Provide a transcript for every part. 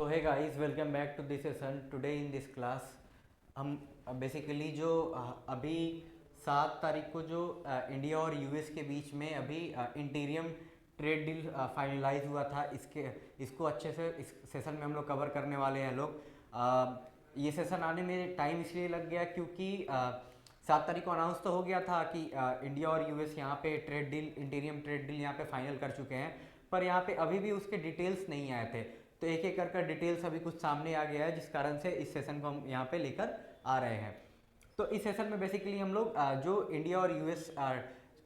hey guys, welcome back to this session. Today in this class हम basically जो अभी 7 तारीख को जो इंडिया और यूएस के बीच में अभी इंटीरियम ट्रेड डील फाइनलाइज हुआ था, इसको अच्छे से इस सेशन में हम लोग कवर करने वाले हैं लोग। ये सेशन आने में टाइम इसलिए लग गया क्योंकि 7 तारीख को अनाउंस तो हो गया था कि इंडिया और यूएस यहाँ पे ट्रेड डील, इंटीरियम ट्रेड डील यहाँ पे फाइनल कर चुके हैं, पर यहाँ पे अभी भी उसके डिटेल्स नहीं आए थे। तो एक एक कर डिटेल्स अभी कुछ सामने आ गया है, जिस कारण से इस सेशन को हम यहाँ पे लेकर आ रहे हैं। तो इस सेशन में बेसिकली हम लोग जो इंडिया और यूएस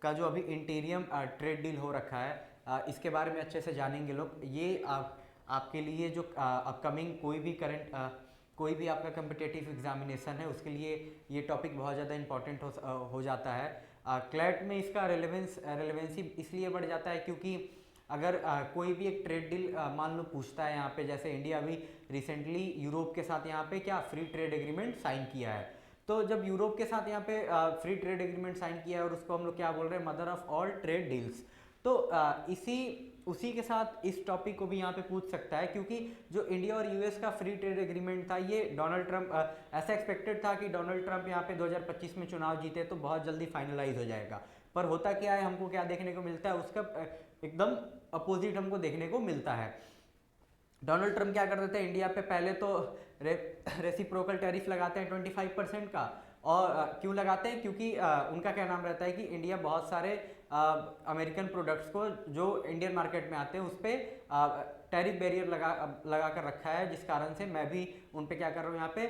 का जो अभी इंटीरियम ट्रेड डील हो रखा है, इसके बारे में अच्छे से जानेंगे लोग। ये आपके लिए जो अपकमिंग कोई भी आपका कम्पिटेटिव एग्जामिनेशन है, उसके लिए ये टॉपिक बहुत ज़्यादा इंपॉर्टेंट हो जाता है। क्लैट में इसका रेलेवेंसी इसलिए बढ़ जाता है क्योंकि अगर कोई भी एक ट्रेड डील मान लो पूछता है यहाँ पे, जैसे इंडिया अभी रिसेंटली यूरोप के साथ यहाँ पे क्या फ्री ट्रेड एग्रीमेंट साइन किया है। तो जब यूरोप के साथ यहाँ पे फ्री ट्रेड एग्रीमेंट साइन किया है और उसको हम लोग क्या बोल रहे हैं, mother of all trade deals, तो उसी के साथ इस टॉपिक को भी यहाँ पे पूछ सकता है, क्योंकि जो इंडिया और यूएस का फ्री ट्रेड एग्रीमेंट था, ये डोनाल्ड ट्रंप ऐसा एक्सपेक्टेड था कि डोनाल्ड ट्रंप यहाँ पे 2025 में चुनाव जीते तो बहुत जल्दी फाइनलाइज हो जाएगा। पर होता क्या है, हमको क्या देखने को मिलता है, उसका एकदम अपोजिट हमको देखने को मिलता है। डोनाल्ड ट्रंप क्या कर देते हैं, इंडिया पे पहले तो रेसिप्रोकल टैरिफ लगाते हैं 25% का। और क्यों लगाते हैं, क्योंकि उनका क्या नाम रहता है कि इंडिया बहुत सारे अमेरिकन प्रोडक्ट्स को जो इंडियन मार्केट में आते हैं उस पर टैरिफ बैरियर लगा कर रखा है, जिस कारण से मैं भी उन पे क्या कर रहा हूँ, यहाँ पे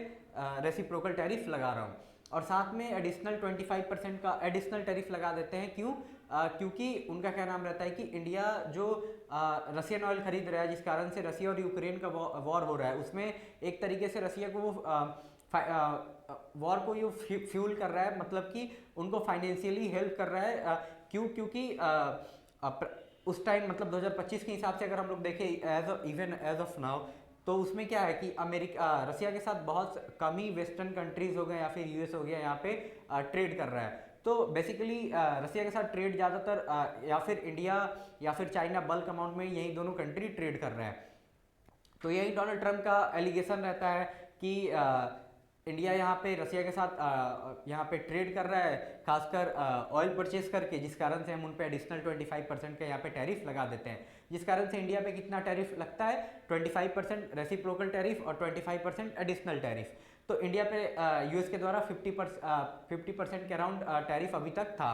रेसिप्रोकल टैरिफ लगा रहा हूँ। और साथ में एडिशनल 25% का एडिशनल टैरिफ लगा देते हैं। क्यों? क्योंकि उनका क्या नाम रहता है कि इंडिया जो रशियन ऑयल खरीद रहा है, जिस कारण से रसिया और यूक्रेन का वॉर हो रहा है, उसमें एक तरीके से रसिया को वॉर को ये फ्यूल कर रहा है, मतलब कि उनको फाइनेंशियली हेल्प कर रहा है। क्यों? क्योंकि उस टाइम मतलब 2025 के हिसाब से अगर हम लोग देखें एज ऑफ नाउ, तो उसमें क्या है कि रसिया के साथ बहुत कम ही वेस्टर्न कंट्रीज हो गए या फिर यूएस हो गया यहाँ पे ट्रेड कर रहा है। तो बेसिकली रसिया के साथ ट्रेड ज़्यादातर या फिर इंडिया या फिर चाइना बल्क अमाउंट में यही दोनों कंट्री ट्रेड कर रहे हैं। तो यही डोनाल्ड ट्रंप का एलिगेशन रहता है कि इंडिया यहाँ पे रसिया के साथ यहाँ पे ट्रेड कर रहा है, खासकर ऑयल परचेज करके, जिस कारण से हम उन पे एडिशनल 25% का यहाँ पे टैरिफ लगा देते हैं। जिस कारण से इंडिया पे कितना टैरिफ लगता है, 25% रेसिप्रोकल टैरिफ और 25% एडिशनल टैरिफ। तो इंडिया पे यूएस के द्वारा 50% के अराउंड टैरिफ अभी तक था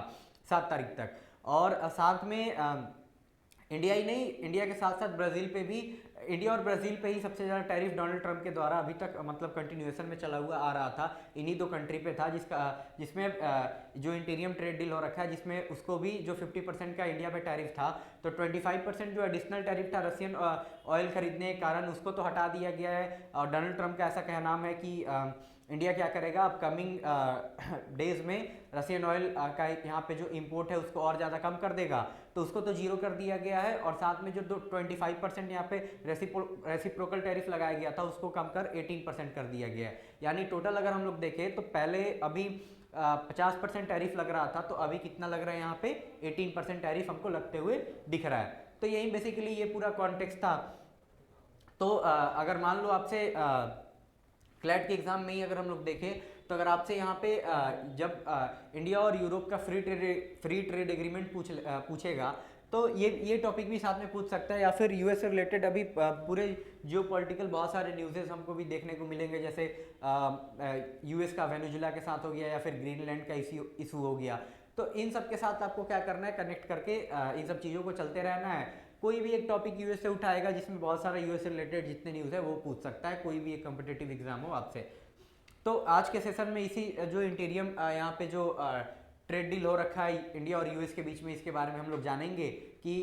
7 तारीख तक। और साथ में इंडिया ही नहीं, इंडिया के साथ साथ ब्राज़ील पे भी, इंडिया और ब्राज़ील पे ही सबसे ज़्यादा टैरिफ डोनाल्ड ट्रंप के द्वारा अभी तक मतलब कंटिन्यूएशन में चला हुआ आ रहा था। इन्हीं दो कंट्री पे था जिसमें जो इंटीरियम ट्रेड डील हो रखा है, जिसमें उसको भी जो 50% का इंडिया पे टैरिफ था, तो 25% जो एडिशनल टैरिफ था रशियन ऑयल खरीदने के कारण, उसको तो हटा दिया गया है। और डोनाल्ड ट्रंप का ऐसा कहना है कि इंडिया क्या करेगा अपकमिंग डेज में, रशियन ऑयल का यहाँ पे जो इंपोर्ट है उसको और ज़्यादा कम कर देगा, तो उसको तो जीरो कर दिया गया है। और साथ में जो 25% यहाँ पे रेसिप्रोकल टैरिफ लगाया गया था, उसको कम कर 18% कर दिया गया है। यानी टोटल अगर हम लोग देखें तो पहले अभी 50% टैरिफ लग रहा था, तो अभी कितना लग रहा है, यहाँ पे 18% टैरिफ हमको लगते हुए दिख रहा है। तो यही बेसिकली ये पूरा कॉन्टेक्स्ट था। तो अगर मान लो आपसे क्लैट के एग्जाम में ही अगर हम लोग देखें, तो अगर आपसे यहाँ पे जब इंडिया और यूरोप का फ्री ट्रेड एग्रीमेंट पूछेगा, तो ये टॉपिक भी साथ में पूछ सकता है। या फिर यूएस से रिलेटेड अभी पूरे जियो पॉलिटिकल बहुत सारे न्यूज़ेस हमको भी देखने को मिलेंगे, जैसे यूएस का वेनेजुला के साथ हो गया, या फिर ग्रीनलैंड का इशू हो गया। तो इन सब के साथ आपको क्या करना है, कनेक्ट करके इन सब चीज़ों को चलते रहना है। कोई भी एक टॉपिक यूएस से उठाएगा जिसमें बहुत सारा यूएस से रिलेटेड जितने न्यूज़ है वो पूछ सकता है, कोई भी एक कम्पिटेटिव एग्जाम हो आपसे। तो आज के सेशन में इसी जो इंटीरियम यहाँ पे जो ट्रेड डील हो रखा है इंडिया और यूएस के बीच में, इसके बारे में हम लोग जानेंगे कि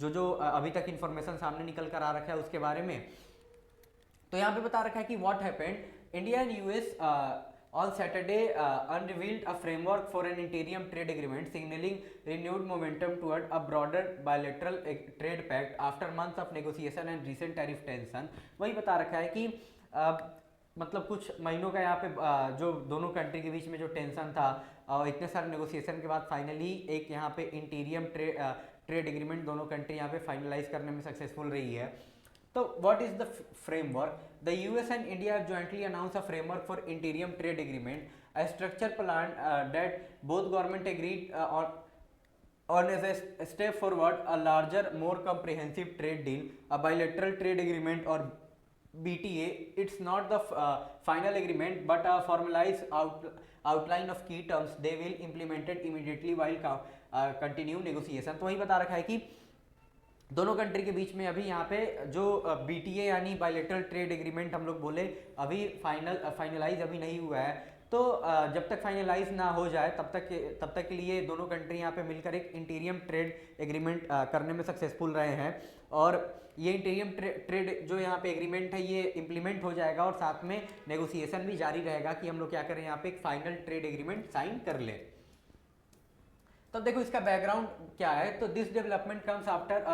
जो अभी तक इन्फॉर्मेशन सामने निकल कर आ रखा है उसके बारे में। तो यहाँ पे बता रखा है कि what happened India and US on Saturday unveiled a framework for an interim trade agreement signaling renewed momentum toward a broader bilateral trade pact after months of negotiation and recent tariff tension। वही बता रखा है कि मतलब कुछ महीनों का यहाँ पे जो दोनों कंट्री के बीच में जो टेंशन था और इतने सारे नेगोशिएशन के बाद फाइनली एक यहाँ पे इंटीरियम ट्रेड एग्रीमेंट दोनों कंट्री यहाँ पे फाइनलाइज करने में सक्सेसफुल रही है। तो what is the framework? The US and India have jointly announce a framework for इंटीरियम trade agreement, a structure plan that both government agreed on as a step forward, a larger, more comprehensive trade deal, a bilateral trade agreement or BTA. It's not the final agreement, but a formalized outline of key terms. They will implement it immediately while continue negotiation. तो वही बता रखा है कि दोनों country के बीच में अभी यहाँ पे जो BTA यानी बायलेटरल ट्रेड एग्रीमेंट हम लोग बोले, अभी फाइनलाइज अभी नहीं हुआ है। तो जब तक फाइनलाइज ना हो जाए तब तक के लिए दोनों कंट्री यहाँ पे मिलकर एक इंटीरियम ट्रेड एग्रीमेंट करने में सक्सेसफुल रहे हैं। और ये इंटीरियम ट्रेड जो यहाँ पे एग्रीमेंट है ये इम्प्लीमेंट हो जाएगा और साथ में नेगोशिएशन भी जारी रहेगा कि हम लोग क्या करें, यहाँ पे एक फाइनल ट्रेड एग्रीमेंट साइन कर लें। तो देखो इसका बैकग्राउंड क्या है। तो this development comes after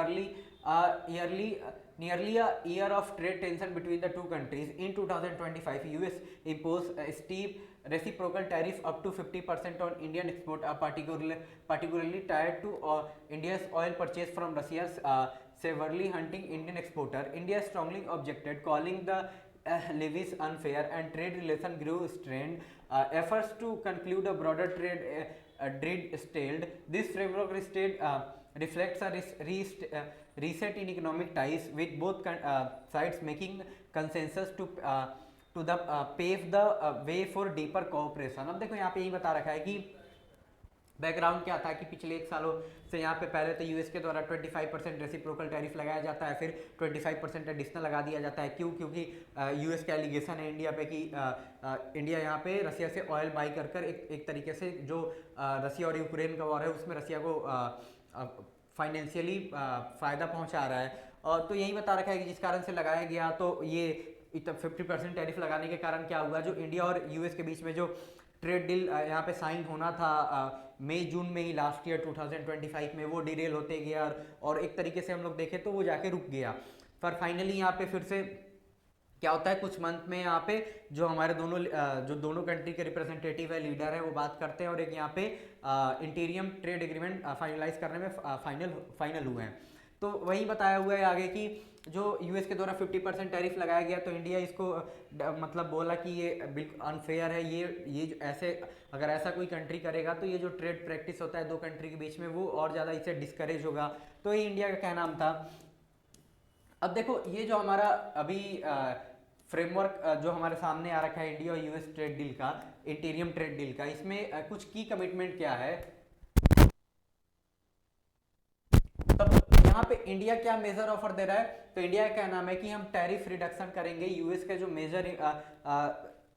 nearly a year of trade tension between the two countries. In 2025, US imposed a steep reciprocal tariff up to 50% on Indian export, particularly tied to India's oil purchase from Russia, severely hunting Indian exporter. India strongly objected, calling the levies unfair and trade relation grew strained. Efforts to conclude a broader trade deal stalled. This framework reflects a reset in economic ties with both sides making consensus to pave the way for deeper cooperation. अब देखो यहाँ पे यही बता रखा है कि background क्या था कि पिछले 1 सालों से यहाँ पे पहले तो यूएस के द्वारा 25% रेसिप्रोकल टैरिफ लगाया जाता है, फिर 25% एडिशनल लगा दिया जाता है। क्यों? क्योंकि यूएस का एलिगेशन है इंडिया पे कि इंडिया यहाँ पे रसिया से ऑयल बाई कर एक तरीके से जो रसिया और यूक्रेन का वॉर है उसमें रसिया को फाइनेंशियली फ़ायदा पहुँचा रहा है। और तो यही बता रखा है कि जिस कारण से लगाया गया, तो ये 50% टैरिफ लगाने के कारण क्या हुआ, जो इंडिया और यूएस के बीच में जो ट्रेड डील यहाँ पे साइन होना था मई जून में ही लास्ट ईयर 2025 में, वो डिरेल होते गया और एक तरीके से हम लोग देखें तो वो जाके रुक गया। पर फाइनली यहाँ पे फिर से क्या होता है, कुछ मंथ में यहाँ पे जो हमारे दोनों कंट्री के रिप्रेजेंटेटिव है, लीडर है, वो बात करते हैं और एक यहाँ पे इंटीरियम ट्रेड एग्रीमेंट फाइनलाइज करने में फाइनल हुए हैं। तो वही बताया हुआ है आगे कि जो यूएस के द्वारा 50% टैरिफ लगाया गया, तो इंडिया इसको मतलब बोला कि ये बिल्कुल अनफेयर है, ये ऐसे अगर ऐसा कोई कंट्री करेगा तो ये जो ट्रेड प्रैक्टिस होता है दो कंट्री के बीच में वो और ज़्यादा इससे डिस्करेज होगा। तो ये इंडिया का कहना था। अब देखो ये जो हमारा अभी फ्रेमवर्क जो हमारे सामने आ रखा है इंडिया और यूएस ट्रेड डील का, इंटीरियम ट्रेड डील का, इसमें कुछ की कमिटमेंट क्या है। तब यहाँ पे इंडिया क्या मेजर ऑफर दे रहा है, तो इंडिया का नाम है कि हम टैरिफ रिडक्शन करेंगे। यूएस के जो मेजर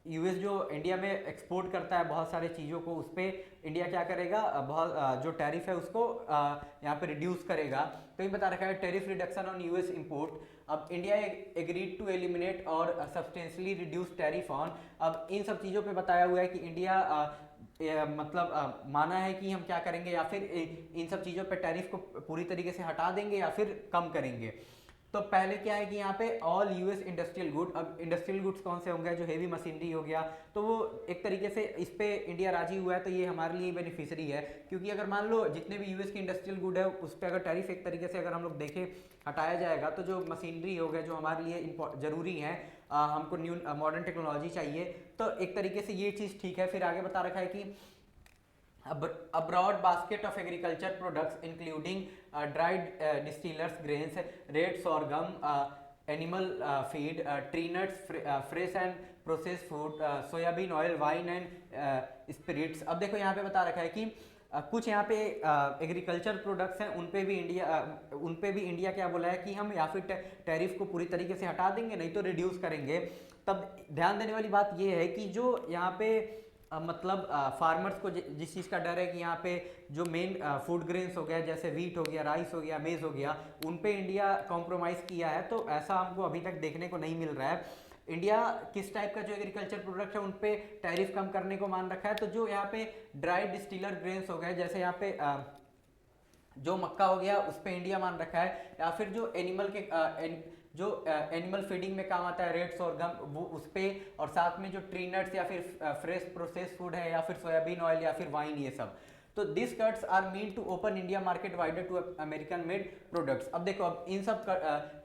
यूएस जो इंडिया में एक्सपोर्ट करता है बहुत सारे चीज़ों को, उस पर इंडिया क्या करेगा, बहुत जो टैरिफ है उसको यहाँ पे रिड्यूस करेगा। तो ये बता रखा है tariff reduction on US import. अब इंडिया एग्रीड टू एलिमिनेट और सब्सटेंशियली रिड्यूस टैरिफ ऑन। अब इन सब चीज़ों पे बताया हुआ है कि इंडिया मतलब माना है कि हम क्या करेंगे, या फिर इन सब चीज़ों पे टैरिफ को पूरी तरीके से हटा देंगे या फिर कम करेंगे। तो पहले क्या है कि यहाँ पे ऑल यूएस इंडस्ट्रियल गुड। अब इंडस्ट्रियल गुड्स कौन से होंगे, जो हेवी मशीनरी हो गया, तो वो एक तरीके से इस पे इंडिया राजी हुआ है, तो ये हमारे लिए बेनिफिशियरी है। क्योंकि अगर मान लो जितने भी यूएस की इंडस्ट्रियल गुड है उस पर अगर टैरिफ एक तरीके से अगर हम लोग देखें हटाया जाएगा, तो जो मशीनरी हो गया जो हमारे लिए जरूरी है, हमको न्यू मॉडर्न टेक्नोलॉजी चाहिए, तो एक तरीके से ये चीज़ ठीक है। फिर आगे बता रखा है कि a broad basket of agriculture products including dried distillers grains, red sorghum, animal feed, tree nuts, fresh and processed food, soybean oil, wine and spirits। अब देखो यहाँ पे बता रखा है कि कुछ यहाँ पे एग्रीकल्चर प्रोडक्ट्स हैं उन पे भी इंडिया क्या बोला है कि हम या फिर टैरिफ को पूरी तरीके से हटा देंगे, नहीं तो रिड्यूस करेंगे। तब ध्यान देने वाली बात ये है कि जो यहाँ पे मतलब फार्मर्स को जिस चीज़ का डर है कि यहाँ पे जो मेन फूड ग्रेन्स हो गया, जैसे वीट हो गया, राइस हो गया, मेज हो गया, उन पे इंडिया कॉम्प्रोमाइज़ किया है। तो ऐसा हमको अभी तक देखने को नहीं मिल रहा है। इंडिया किस टाइप का जो एग्रीकल्चर प्रोडक्ट है उन पे टैरिफ कम करने को मान रखा है। तो जो यहाँ पे ड्राई डिस्टिलर ग्रेन्स हो गए, जैसे यहाँ पे जो मक्का हो गया, उस पे इंडिया मान रखा है। या फिर जो एनिमल फीडिंग में काम आता है, रेड सोरगम, वो उस पे, और साथ में जो ट्री नट्स या फिर फ्रेश प्रोसेस फूड है, या फिर सोयाबीन ऑयल या फिर वाइन, ये सब। तो this cuts are mean to open India market wider to American made products. अब देखो, अब इन सब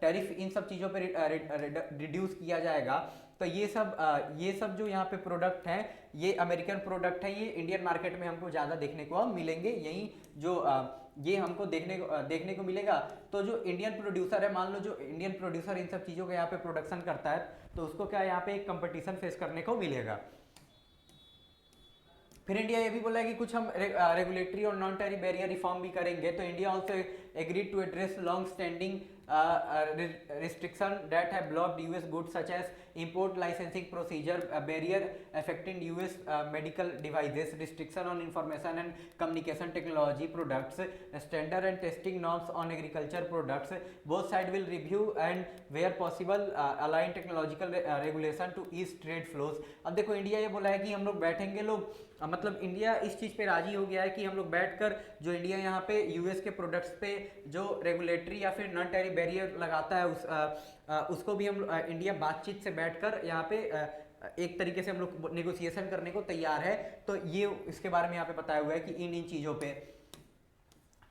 टैरिफ इन सब चीज़ों पे रिड्यूस किया जाएगा, तो ये सब जो यहाँ पे प्रोडक्ट हैं, ये अमेरिकन प्रोडक्ट हैं, ये इंडियन मार्केट में हमको ज़्यादा देखने को मिलेंगे। यही जो ये हमको देखने को मिलेगा। तो जो इंडियन प्रोड्यूसर है, मान लो जो इंडियन प्रोड्यूसर इन सब चीज़ों का यहाँ पे प्रोडक्शन करता है, तो उसको क्या यहाँ पे एक कंपटीशन फेस करने को मिलेगा। फिर इंडिया ये भी बोला है कि कुछ हम रेगुलेटरी और नॉन टैरिफ बैरियर रिफॉर्म भी करेंगे। तो India also agreed to address long standing restriction that have blocked US goods such as import licensing procedure, barrier affecting US medical devices, restriction on information and communication technology products, standard and testing norms on agriculture products. Both sides will review and where possible align technological regulation to ease trade flows. अब देखो, India ये बोला है कि हम लोग बैठेंगे, मतलब इंडिया इस चीज़ पे राजी हो गया है कि हम लोग बैठकर जो इंडिया यहाँ पे यूएस के प्रोडक्ट्स पे जो रेगुलेटरी या फिर नॉन टैरिफ बैरियर लगाता है उसको भी हम इंडिया बातचीत से बैठकर यहाँ पे एक तरीके से हम लोग नेगोशिएशन करने को तैयार है। तो ये इसके बारे में यहाँ पे बताया हुआ है कि इन चीज़ों पे।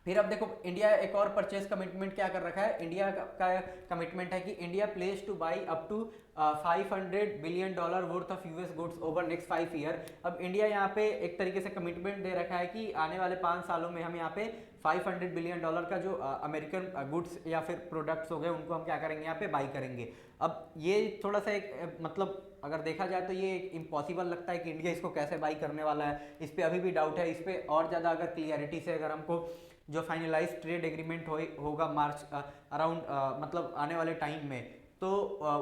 फिर अब देखो, इंडिया एक और परचेज कमिटमेंट क्या कर रखा है। इंडिया का कमिटमेंट है कि India place to buy up to $500 billion worth of US goods over next 5 year. अब इंडिया यहाँ पे एक तरीके से कमिटमेंट दे रखा है कि आने वाले 5 सालों में हम यहाँ पे $500 बिलियन का जो अमेरिकन गुड्स या फिर प्रोडक्ट्स हो गए, उनको हम क्या करेंगे, यहाँ पे बाई करेंगे। अब ये थोड़ा सा एक मतलब अगर देखा जाए तो ये इम्पॉसिबल लगता है कि इंडिया इसको कैसे बाई करने वाला है। इस पर अभी भी डाउट है। इस पर और ज़्यादा अगर क्लियरिटी से अगर हमको जो फाइनलाइज ट्रेड एग्रीमेंट होगा मार्च अराउंड मतलब आने वाले टाइम में, तो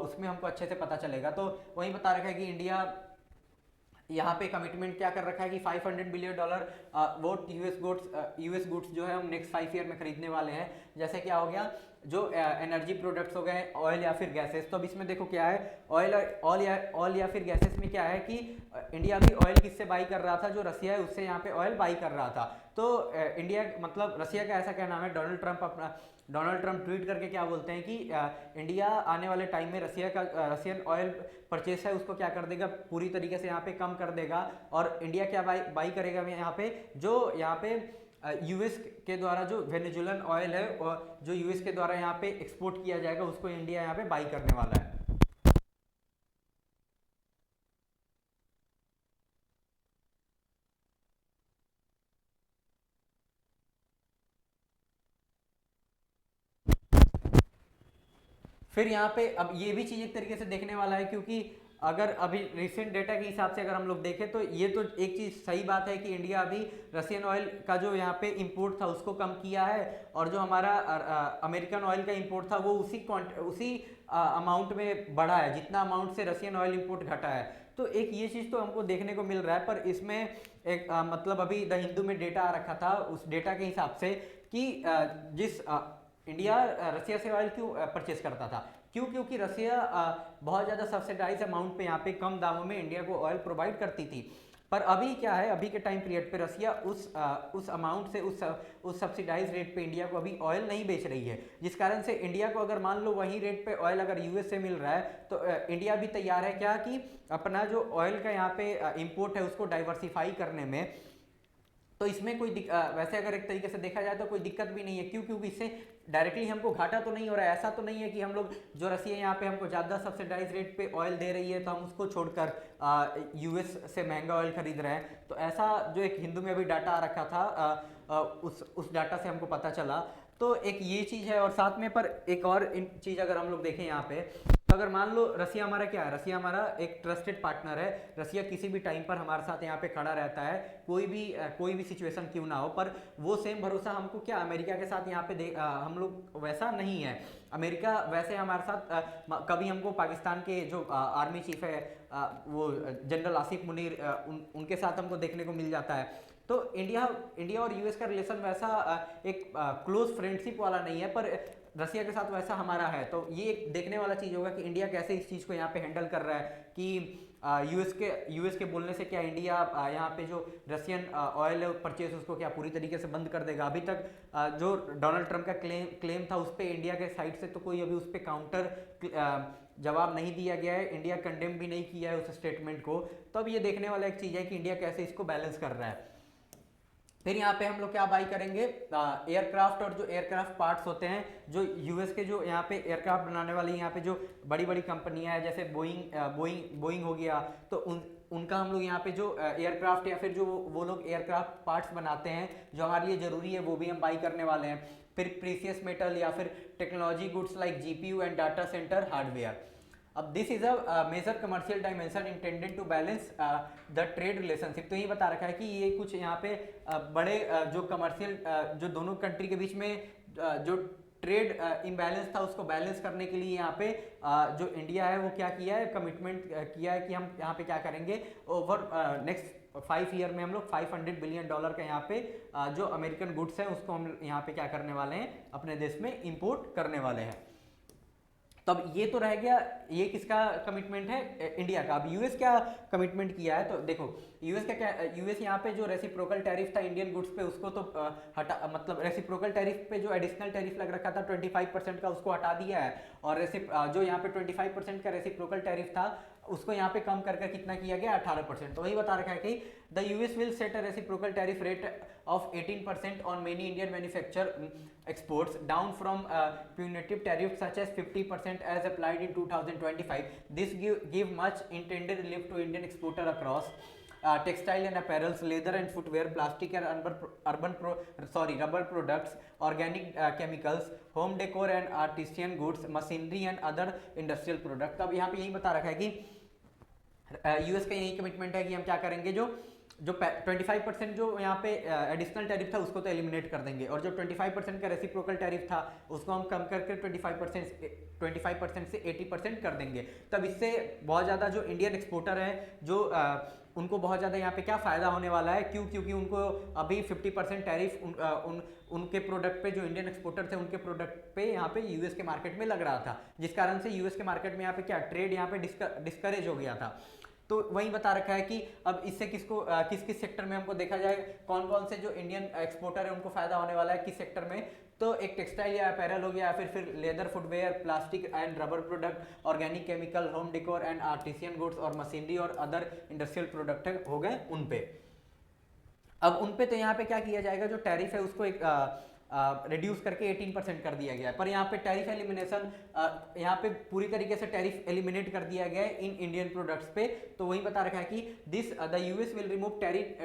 उसमें हमको अच्छे से पता चलेगा। तो वहीं बता रखा है कि इंडिया यहाँ पे कमिटमेंट क्या कर रखा है कि $500 बिलियन वो यूएस गुड्स जो है हम नेक्स्ट 5 ईयर में खरीदने वाले हैं। जैसे क्या हो गया, जो एनर्जी प्रोडक्ट्स हो गए, ऑयल या फिर गैसेस। तो अब इसमें देखो क्या है, ऑयल या फिर गैसेस में क्या है कि इंडिया भी ऑयल किससे बाई कर रहा था, जो रसिया है उससे यहाँ पे ऑयल बाई कर रहा था। तो इंडिया मतलब रसिया का ऐसा क्या नाम है, डोनाल्ड ट्रंप ट्वीट करके क्या बोलते हैं कि इंडिया आने वाले टाइम में रसियन ऑयल परचेस है उसको क्या कर देगा, पूरी तरीके से यहाँ पे कम कर देगा। और इंडिया क्या बाई करेगा यहाँ पे, जो यहाँ पे यूएस के द्वारा जो वेनेजुएलन ऑयल है और जो यूएस के द्वारा यहाँ पे एक्सपोर्ट किया जाएगा, उसको इंडिया यहाँ पे बाई करने वाला है। फिर यहाँ पे अब ये भी चीज़ एक तरीके से देखने वाला है, क्योंकि अगर अभी रिसेंट डेटा के हिसाब से अगर हम लोग देखें तो ये तो एक चीज़ सही बात है कि इंडिया अभी रशियन ऑयल का जो यहाँ पे इंपोर्ट था उसको कम किया है, और जो हमारा अमेरिकन ऑयल का इंपोर्ट था वो उसी अमाउंट में बढ़ा है जितना अमाउंट से रशियन ऑयल इंपोर्ट घटा है। तो एक ये चीज़ तो हमको देखने को मिल रहा है। पर इसमें एक मतलब अभी द हिंदू में डेटा आ रखा था, उस डेटा के हिसाब से कि जिस इंडिया रसिया से ऑयल क्यों परचेस करता था, क्योंकि रसिया बहुत ज़्यादा सब्सिडाइज अमाउंट पे यहाँ पे कम दामों में इंडिया को ऑयल प्रोवाइड करती थी। पर अभी क्या है, अभी के टाइम पीरियड पे रसिया उस अमाउंट से उस सब्सिडाइज रेट पे इंडिया को अभी ऑयल नहीं बेच रही है, जिस कारण से इंडिया को अगर मान लो वही रेट पे ऑयल अगर यूएस से मिल रहा है तो इंडिया भी तैयार है क्या कि अपना जो ऑयल का यहाँ पे इम्पोर्ट है उसको डाइवर्सिफाई करने में। तो इसमें कोई वैसे अगर एक तरीके से देखा जाए तो कोई दिक्कत भी नहीं है, क्योंकि इससे डायरेक्टली हमको घाटा तो नहीं हो रहा है। ऐसा तो नहीं है कि हम लोग जो रसिया यहाँ पे हमको ज़्यादा सब्सिडाइज रेट पे ऑयल दे रही है तो हम उसको छोड़कर यूएस से महंगा ऑयल खरीद रहे हैं। तो ऐसा जो एक हिंदू में अभी डाटा आ रखा था उस डाटा से हमको पता चला। तो एक ये चीज़ है, और साथ में पर एक और चीज़ अगर हम लोग देखें यहाँ पे, तो अगर मान लो रसिया हमारा क्या है, रसिया हमारा एक ट्रस्टेड पार्टनर है। रसिया किसी भी टाइम पर हमारे साथ यहाँ पे खड़ा रहता है, कोई भी सिचुएशन क्यों ना हो। पर वो सेम भरोसा हमको क्या अमेरिका के साथ यहाँ पे हम लोग वैसा नहीं है। अमेरिका वैसे हमारे साथ कभी हमको पाकिस्तान के जो आर्मी चीफ है वो जनरल आसिफ मुनीर उनके साथ हमको देखने को मिल जाता है। तो इंडिया और यूएस का रिलेशन वैसा एक क्लोज फ्रेंडशिप वाला नहीं है, पर रसिया के साथ वैसा हमारा है। तो ये एक देखने वाला चीज़ होगा कि इंडिया कैसे इस चीज़ को यहाँ पे हैंडल कर रहा है कि यूएस के बोलने से क्या इंडिया यहाँ पे जो रशियन ऑयल परचेस उसको क्या पूरी तरीके से बंद कर देगा। अभी तक जो डोनाल्ड ट्रंप का क्लेम था उस पर इंडिया के साइड से तो कोई अभी उस पर काउंटर जवाब नहीं दिया गया है, इंडिया कंडेम भी नहीं किया है उस स्टेटमेंट को। तो अब ये देखने वाला एक चीज़ है कि इंडिया कैसे इसको बैलेंस कर रहा है। फिर यहाँ पे हम लोग क्या बाई करेंगे, एयरक्राफ्ट और जो एयरक्राफ्ट पार्ट्स होते हैं, जो यूएस के जो यहाँ पे एयरक्राफ्ट बनाने वाली यहाँ पे जो बड़ी बड़ी कंपनियां हैं, जैसे बोइंग हो गया, तो उनका हम लोग यहाँ पे जो एयरक्राफ्ट या फिर जो वो लोग एयरक्राफ्ट पार्ट्स बनाते हैं जो हमारे लिए जरूरी है, वो भी हम बाई करने वाले हैं। फिर प्रीसियस मेटल या फिर technology goods like GPU and data centre hardware. अब this is a major commercial dimension intended to balance the trade relationship. तो ये बता रखा है कि ये कुछ यहाँ पे बड़े जो कमर्शियल जो दोनों कंट्री के बीच में जो ट्रेड इम्बैलेंस था उसको बैलेंस करने के लिए यहाँ पे जो इंडिया है वो क्या किया है, कमिटमेंट किया है कि हम यहाँ पे क्या करेंगे, ओवर नेक्स्ट 5 ईयर में हम लोग $500 बिलियन का यहाँ पे जो अमेरिकन गुड्स है उसको हम यहाँ पे क्या करने वाले हैं, अपने देश में इंपोर्ट करने वाले हैं। तब ये तो रह गया, ये किसका कमिटमेंट है, इंडिया का। अब यूएस क्या कमिटमेंट किया है, तो देखो यूएस का क्या, यूएस यहाँ पे जो रेसिप्रोकल टैरिफ था इंडियन गुड्स पे उसको तो हटा, मतलब रेसिप्रोकल टैरिफ पे जो एडिशनल टैरिफ लग रखा था 25% का, उसको हटा दिया है। और जो यहाँ पे 25% का रेसिप्रोकल टैरिफ था उसको यहाँ पे कम करके कितना किया गया, 18%। तो वही बता रखा है कि the US will set a reciprocal tariff rate of 18% on many Indian manufacture exports down from punitive tariffs such as 50% as applied in 2025. This give much intended relief to Indian exporter across textile and apparels, leather and footwear, plastic and rubber products, organic chemicals, home decor and artisan goods, machinery and other industrial products। अब यहाँ पे यही बता रखा है कि US का यही कमिटमेंट है कि हम क्या करेंगे, जो 25% जो यहाँ पे एडिशनल टैरिफ था उसको तो एलिमिनेट कर देंगे, और जो 25% का रेसिप्रोकल टैरिफ था उसको हम कम करके 25% से 80% कर देंगे। तब इससे बहुत ज़्यादा जो इंडियन एक्सपोर्टर हैं जो उनको बहुत ज़्यादा यहाँ पे क्या फ़ायदा होने वाला है, क्योंकि उनको अभी 50% टैरिफ उनके प्रोडक्ट पे, जो इंडियन एक्सपोर्टर थे उनके प्रोडक्ट पे यहाँ पे यूएस के मार्केट में लग रहा था, जिस कारण से यूएस के मार्केट में यहाँ पे क्या ट्रेड यहाँ पे डिस्करेज हो गया था। तो वही बता रखा है कि अब इससे किस किस सेक्टर में हमको देखा जाए, कौन कौन से जो इंडियन एक्सपोर्टर है उनको फायदा होने वाला है किस सेक्टर में। तो एक टेक्सटाइल या अपैरल हो गया, या फिर leather, footwear, plastic and rubber product, organic chemical, home decor and artisan goods और मशीनरी और अदर इंडस्ट्रियल प्रोडक्ट हो गए उन पे। अब उन पे तो यहाँ पे क्या किया जाएगा, जो टैरिफ है उसको एक रिड्यूस करके 18% कर दिया गया है। पर यहाँ पे टैरिफ एलिमिनेशन, यहाँ पे पूरी तरीके से टैरिफ एलिमिनेट कर दिया गया है इन इंडियन प्रोडक्ट्स पे। तो वही बता रखा है कि this the US will remove tariff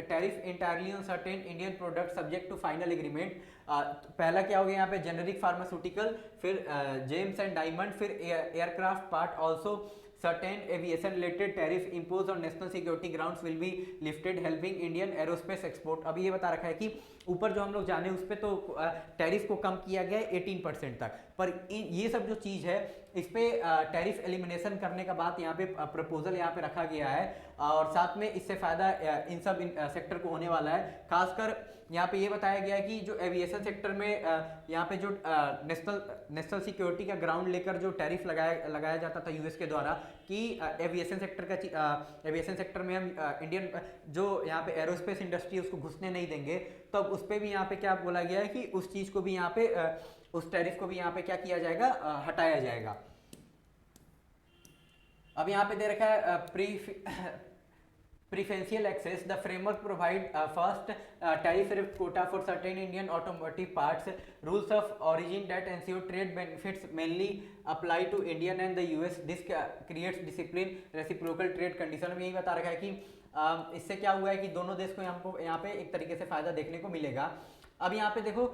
entirely on certain Indian product subject to final agreement. पहला क्या हो गया यहाँ पे, जेनरिक फार्मास्यूटिकल, फिर जेम्स एंड डायमंड, फिर aircraft part, also certain aviation related tariff imposed on national security grounds will be lifted helping Indian aerospace export। अभी ये बता रखा है कि ऊपर जो हम लोग जाने उस पर तो टैरिफ को कम किया गया है 18% तक, पर ये सब जो चीज़ है इस पे टैरिफ एलिमिनेशन करने का बात यहाँ पे प्रपोजल यहाँ पे रखा गया है, और साथ में इससे फ़ायदा इन सब सेक्टर को होने वाला है। खासकर यहाँ पे ये बताया गया है कि जो एविएशन सेक्टर में यहाँ पे जो नेशनल सिक्योरिटी का ग्राउंड लेकर जो टैरिफ लगाया जाता था यूएस के द्वारा, कि एविएशन सेक्टर में हम इंडियन जो यहाँ पे एरोस्पेस इंडस्ट्री उसको घुसने नहीं देंगे, तो अब उस पर भी यहाँ पे क्या बोला गया है कि उस चीज़ को भी यहाँ पे उस टैरिफ को भी यहाँ पे क्या किया जाएगा, हटाया जाएगा। अब यहाँ पे दे रखा है preferential access. The framework provide first tariff quota for certain Indian automotive parts. Rules of origin that ensure trade benefits mainly apply to Indian and the US. This creates discipline reciprocal trade condition। में यही बता रखा है कि इससे क्या हुआ है कि दोनों देश को हमको यहाँ पे एक तरीके से फायदा देखने को मिलेगा। अब यहाँ पे देखो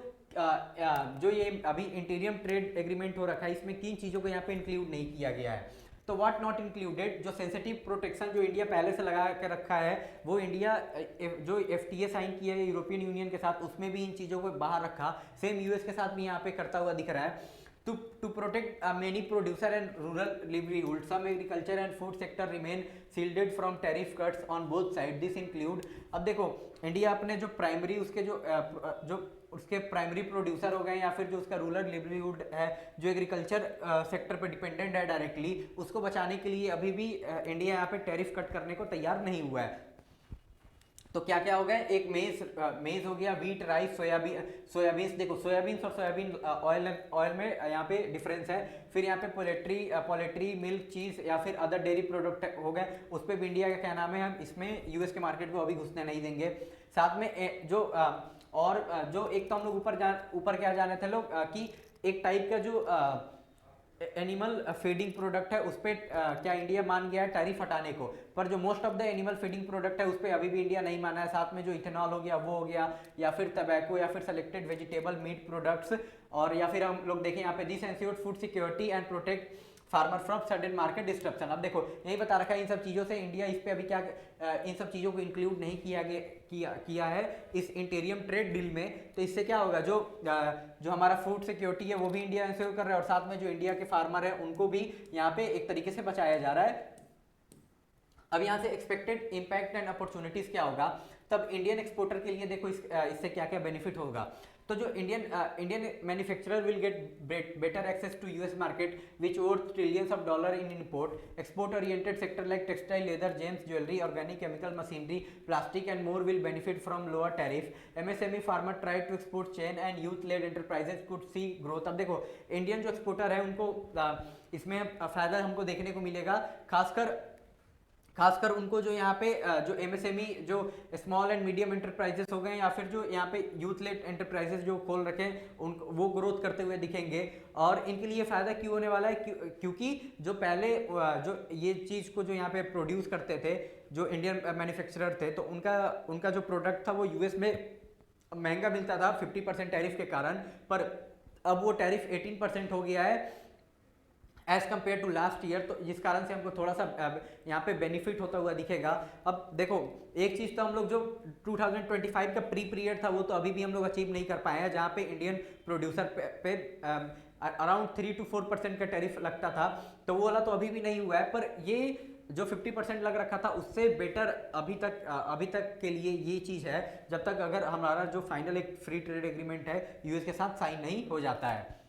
जो ये अभी इंटीरियम ट्रेड एग्रीमेंट हो रखा है, इसमें 3 चीज़ों को यहाँ पे इंक्लूड नहीं किया गया है। तो व्हाट नॉट इंक्लूडेड, जो सेंसिटिव प्रोटेक्शन जो इंडिया पहले से लगा के रखा है, वो इंडिया जो FTA साइन किया है यूरोपियन यूनियन के साथ, उसमें भी इन चीज़ों को बाहर रखा। सेम यूएस के साथ भी यहाँ पे करता हुआ दिख रहा है। To protect many producer and rural livelihood, some agriculture and food sector remain shielded from tariff cuts on both sides. This include, अब देखो इंडिया अपने जो प्राइमरी उसके प्राइमरी प्रोड्यूसर हो गए, या फिर जो उसका रूरल लिवलीहुड है, जो एग्रीकल्चर सेक्टर पर डिपेंडेंट है डायरेक्टली, उसको बचाने के लिए अभी भी इंडिया यहाँ पे टैरिफ कट करने को तैयार नहीं हुआ है। तो क्या क्या हो गया, एक मेज हो गया, वीट, राइस, सोयाबीन। देखो सोयाबीन और सोयाबीन ऑयल में यहाँ पे डिफरेंस है। फिर यहाँ पे पोल्ट्री, मिल्क, चीज या फिर अदर डेयरी प्रोडक्ट हो गए, उस पर भी इंडिया का क्या नाम है, हम इसमें यूएस के मार्केट को अभी घुसने नहीं देंगे। साथ में जो एक तो हम लोग ऊपर क्या जाने थे लोग कि एक टाइप का जो एनिमल फीडिंग प्रोडक्ट है उस पर क्या इंडिया मान गया है टैरिफ हटाने को, पर जो most of the animal feeding product है उस पर अभी भी इंडिया नहीं माना है। साथ में जो इथेनॉल हो गया वो हो गया, या फिर टबैको, या फिर सेलेक्टेड वेजिटेबल मीट प्रोडक्ट्स, और या फिर हम लोग देखें यहाँ पे this ensures food security and protect farmer from sudden market disruption. अब देखो यही बता रखा है इन सब चीज़ों से इंडिया इस पे अभी क्या इन सब चीज़ों को इंक्लूड नहीं किया है इस इंटीरियम ट्रेड डील में। तो इससे क्या होगा, जो हमारा फूड सिक्योरिटी है वो भी इंडिया इंश्योर कर रहा है, और साथ में जो इंडिया के फार्मर है उनको भी यहाँ पे एक तरीके से बचाया जा रहा है। अब यहाँ से एक्सपेक्टेड इम्पैक्ट एंड अपॉर्चुनिटीज क्या होगा, तब इंडियन एक्सपोर्टर के लिए देखो इससे क्या क्या बेनिफिट होगा। तो जो Indian manufacturer will get better access to US market which worth trillions of dollar in import export oriented sector like textile, leather, gems, jewellery, organic, chemical, machinery, plastic and more will benefit from lower tariff. MSME farmer try to export chain and youth led enterprises could see growth. अब देखो Indian जो exporter है उनको इसमें फायदा हमको देखने को मिलेगा, खासकर उनको जो यहाँ पे जो एमएसएमई जो स्मॉल एंड मीडियम एंटरप्राइजेस हो गए, या फिर जो यहाँ पे यूथ लेड एंटरप्राइजेस जो खोल रखे हैं उनको वो ग्रोथ करते हुए दिखेंगे। और इनके लिए फ़ायदा क्यों होने वाला है, क्योंकि जो पहले जो ये चीज़ को जो यहाँ पे प्रोड्यूस करते थे जो इंडियन मैन्युफैक्चरर थे, तो उनका जो प्रोडक्ट था वो यूएस में महंगा मिलता था 50% टैरिफ के कारण, पर अब वो टैरिफ 18% हो गया है as compare to last year. तो जिस कारण से हमको थोड़ा सा यहाँ पे बेनिफिट होता हुआ दिखेगा। अब देखो एक चीज़ तो हम लोग जो 2025 का प्री पीरियड था वो तो अभी भी हम लोग अचीव नहीं कर पाए हैं, जहाँ पे इंडियन प्रोड्यूसर पे अराउंड 3 to 4% का टैरिफ लगता था, तो वो वाला तो अभी भी नहीं हुआ है। पर ये जो 50% लग रखा था उससे बेटर अभी तक के लिए ये चीज़ है, जब तक अगर हमारा जो फाइनल एक फ्री ट्रेड एग्रीमेंट है यूएस के साथ साइन नहीं हो जाता है।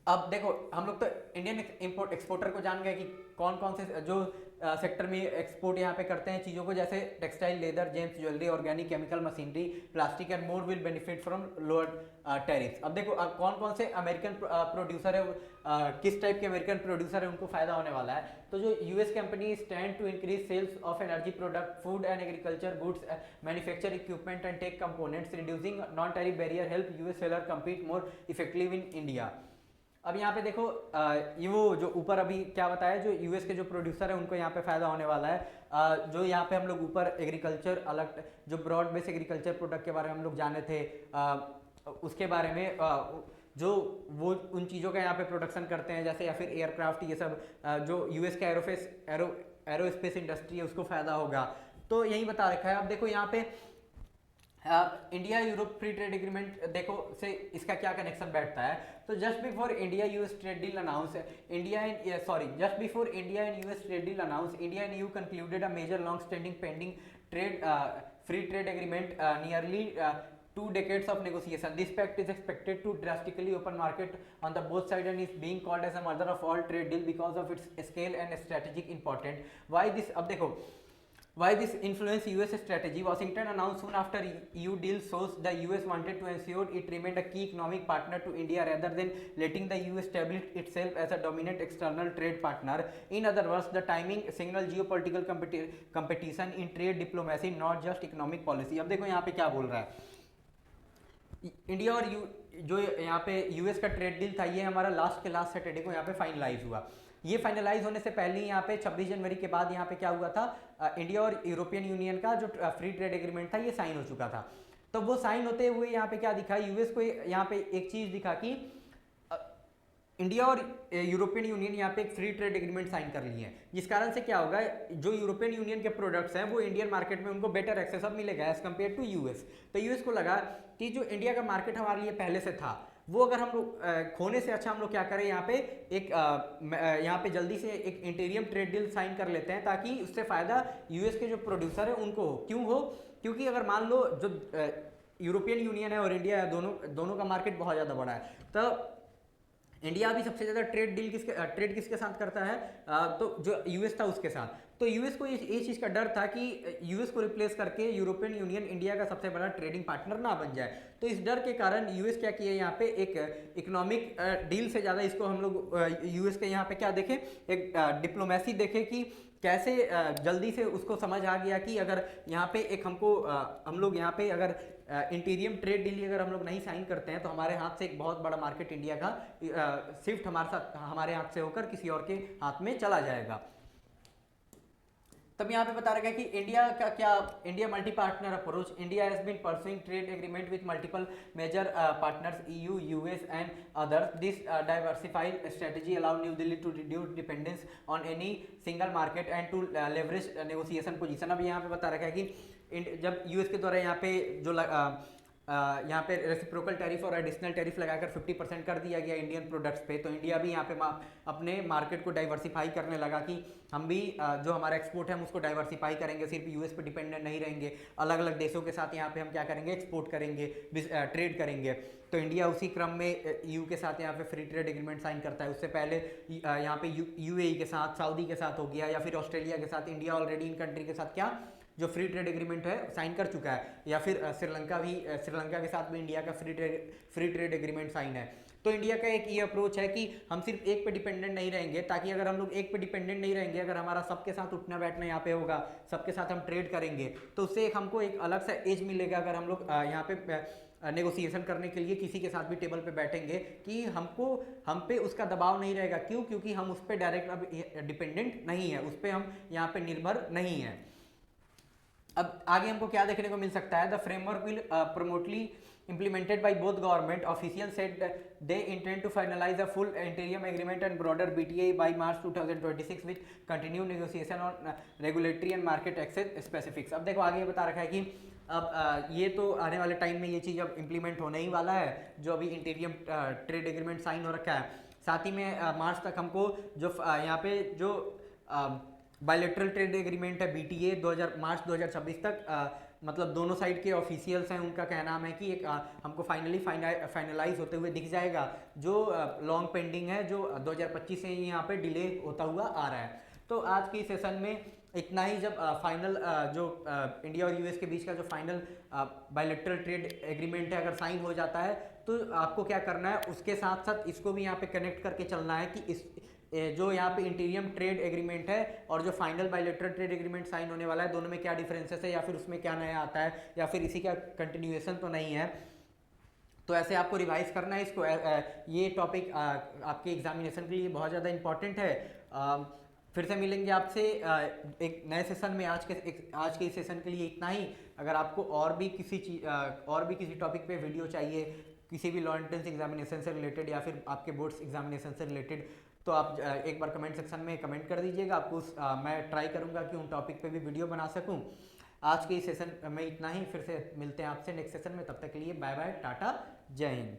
अब देखो हम लोग तो इंडियन इंपोर्ट एक्सपोर्टर को जान गए कि कौन कौन से जो सेक्टर में एक्सपोर्ट यहाँ पे करते हैं चीज़ों को, जैसे textile, leather, gems, jewellery, organic, chemical, machinery, plastic and more will benefit from lower tariff. अब देखो कौन कौन से अमेरिकन प्रोड्यूसर है, किस टाइप के अमेरिकन प्रोड्यूसर है उनको फायदा होने वाला है। तो जो US company stand to increase sales of energy product, food and agriculture goods, manufacture equipment and tech components, reducing non tariff barrier help US seller compete more effective in India. अब यहाँ पे देखो ये वो जो ऊपर अभी क्या बताया, जो यूएस के जो प्रोड्यूसर है उनको यहाँ पे फायदा होने वाला है। जो यहाँ पे हम लोग ऊपर एग्रीकल्चर अलग जो ब्रॉड बेस एग्रीकल्चर प्रोडक्ट के बारे में हम लोग जाने थे, उसके बारे में जो वो उन चीज़ों का यहाँ पे प्रोडक्शन करते हैं, जैसे या फिर एयरक्राफ्ट, ये सब जो यूएस का एरोस्पेस इंडस्ट्री है उसको फायदा होगा। तो यही बता रखा है। अब देखो यहाँ पे India Europe free trade agreement देखो से इसका क्या कनेक्शन बैठता है। तो just before India US trade deal announce India and EU concluded a major long standing pending trade free trade agreement nearly 2 decades of negotiation. This pact is expected to drastically open market on the both sides and is being called as a mother of all trade deal because of its scale and strategic importance. Why this? अब देखो why this influence US strategy. Washington announced soon after EU deal shows the US wanted to ensure it remained a key economic partner to India rather than letting the EU establish itself as a dominant external trade partner. In other words, the timing signal geopolitical competition in trade diplomacy, not just economic policy. अब देखो यहाँ पे क्या बोल रहा है, India और जो यहाँ पे यूएस का ट्रेड डील था ये हमारा लास्ट सैटरडे को यहाँ पे फाइनलाइज हुआ। ये फाइनलाइज होने से पहले यहाँ पे 26 जनवरी के बाद यहाँ पे क्या हुआ था, इंडिया और यूरोपियन यूनियन का जो फ्री ट्रेड एग्रीमेंट था ये साइन हो चुका था। तो वो साइन होते हुए यहाँ पे क्या दिखा, यूएस को यहाँ पे एक चीज़ दिखा कि इंडिया और यूरोपियन यूनियन यहाँ पे एक फ्री ट्रेड एग्रीमेंट साइन कर लिए हैं, जिस कारण से क्या होगा, जो यूरोपियन यूनियन के प्रोडक्ट्स हैं वो इंडियन मार्केट में उनको बेटर एक्सेस अब मिलेगा एज कम्पेयर टू यूएस। तो यूएस को लगा कि जो इंडिया का मार्केट हमारे लिए पहले से था वो अगर हम लोग खोने से अच्छा हम लोग क्या करें, यहाँ पे एक यहाँ पे जल्दी से एक इंटीरियम ट्रेड डील साइन कर लेते हैं ताकि उससे फ़ायदा यूएस के जो प्रोड्यूसर है उनको हो। क्यों हो, क्योंकि अगर मान लो जो यूरोपियन यूनियन है और इंडिया है दोनों का मार्केट बहुत ज़्यादा बड़ा है, तो इंडिया अभी सबसे ज़्यादा ट्रेड किसके साथ करता है, तो जो यूएस था उसके साथ। तो यूएस को ये चीज़ का डर था कि यूएस को रिप्लेस करके यूरोपियन यूनियन इंडिया का सबसे बड़ा ट्रेडिंग पार्टनर ना बन जाए। तो इस डर के कारण यूएस क्या किया यहाँ पे, एक इकोनॉमिक डील से ज़्यादा इसको हम लोग यूएस के यहाँ पे क्या देखें, एक डिप्लोमेसी देखें कि कैसे जल्दी से उसको समझ आ गया कि अगर यहाँ पे एक हम लोग यहाँ पे अगर इंटीरियम ट्रेड डील अगर हम लोग नहीं साइन करते हैं तो हमारे हाथ से एक बहुत बड़ा मार्केट इंडिया का शिफ्ट हमारे हाथ से होकर किसी और के हाथ में चला जाएगा। तब यहाँ पे बता रखा है कि India multi partner approach, India has been pursuing trade agreement with multiple major partners EU, US and others. This diversified strategy allow New Delhi to reduce dependence on any single market and to leverage negotiation position. अब यहाँ पे बता रखा है कि जब US के द्वारा यहाँ पे जो यहाँ पे रेसिप्रोकल टैरिफ और एडिशनल टैरिफ लगाकर 50% कर दिया गया इंडियन प्रोडक्ट्स पे, तो इंडिया भी यहाँ पे अपने मार्केट को डाइवर्सिफाई करने लगा कि हम भी जो हमारा एक्सपोर्ट है हम उसको डाइवर्सिफाई करेंगे, सिर्फ यूएस पे डिपेंडेंट नहीं रहेंगे, अलग अलग देशों के साथ यहाँ पे हम क्या करेंगे, एक्सपोर्ट करेंगे, ट्रेड करेंगे। तो इंडिया उसी क्रम में यू के साथ यहाँ पे फ्री ट्रेड एग्रीमेंट साइन करता है। उससे पहले यहाँ पे यूएई के साथ, सऊदी के साथ हो गया, या फिर ऑस्ट्रेलिया के साथ। इंडिया ऑलरेडी इन कंट्री के साथ क्या जो फ्री ट्रेड एग्रीमेंट है साइन कर चुका है, या फिर श्रीलंका के साथ भी इंडिया का फ्री ट्रेड एग्रीमेंट साइन है। तो इंडिया का एक ये अप्रोच है कि हम सिर्फ एक पे डिपेंडेंट नहीं रहेंगे, ताकि अगर हम लोग एक पे डिपेंडेंट नहीं रहेंगे, अगर हमारा सबके साथ उठना बैठना यहाँ पे होगा, सबके साथ हम ट्रेड करेंगे, तो उससे हमको एक अलग सा एज मिलेगा। अगर हम लोग यहाँ पे नेगोशिएशन करने के लिए किसी के साथ भी टेबल पे बैठेंगे कि हम पे उसका दबाव नहीं रहेगा। क्यों? क्योंकि हम उस पर डायरेक्ट अब डिपेंडेंट नहीं है, उस पर हम यहाँ पे निर्भर नहीं है। अब आगे हमको क्या देखने को मिल सकता है, the framework will promptly implemented by both government officials said they intend to finalize a full interim agreement and broader BTA by March 2026 with continued negotiation on regulatory and market access specifics। अब देखो आगे बता रखा है कि अब ये तो आने वाले टाइम में ये चीज़ अब इम्प्लीमेंट होने ही वाला है, जो अभी इंटीरियम ट्रेड एग्रीमेंट साइन हो रखा है। साथ ही में मार्च तक हमको जो यहाँ पे जो बायलैटरल ट्रेड एग्रीमेंट है BTA मार्च 2026 तक मतलब दोनों साइड के ऑफिशियल्स हैं, उनका कहना है कि एक हमको फाइनलाइज होते हुए दिख जाएगा, जो लॉन्ग पेंडिंग है, जो 2025 से यहाँ पे डिले होता हुआ आ रहा है। तो आज की सेशन में इतना ही। जब फाइनल जो इंडिया और यूएस के बीच का जो फाइनल बायलैटरल ट्रेड एग्रीमेंट है अगर साइन हो जाता है, तो आपको क्या करना है, उसके साथ साथ इसको भी यहाँ पे कनेक्ट करके चलना है कि इस जो यहाँ पे इंटीरियम ट्रेड एग्रीमेंट है और जो final bilateral trade agreement sign होने वाला है, दोनों में क्या डिफरेंसेस है, या फिर उसमें क्या नया आता है, या फिर इसी का कंटिन्यूएशन तो नहीं है। तो ऐसे आपको रिवाइज करना है इसको। ये टॉपिक आपके एग्जामिनेशन के लिए बहुत ज़्यादा इंपॉर्टेंट है। फिर से मिलेंगे आपसे एक नए सेशन में। आज के इस सेशन के लिए इतना ही। अगर आपको और भी किसी टॉपिक पे वीडियो चाहिए, किसी भी लॉ एंट्रेंस एग्जामिनेशन से रिलेटेड या फिर आपके बोर्ड्स एग्जामिनेशन से रिलेटेड, तो आप एक बार कमेंट सेक्शन में कमेंट कर दीजिएगा। आपको मैं ट्राई करूंगा कि उन टॉपिक पे भी वीडियो बना सकूं। आज के इस सेशन में इतना ही। फिर से मिलते हैं आपसे नेक्स्ट सेशन में। तब तक के लिए बाय बाय, टाटा, जय हिंद।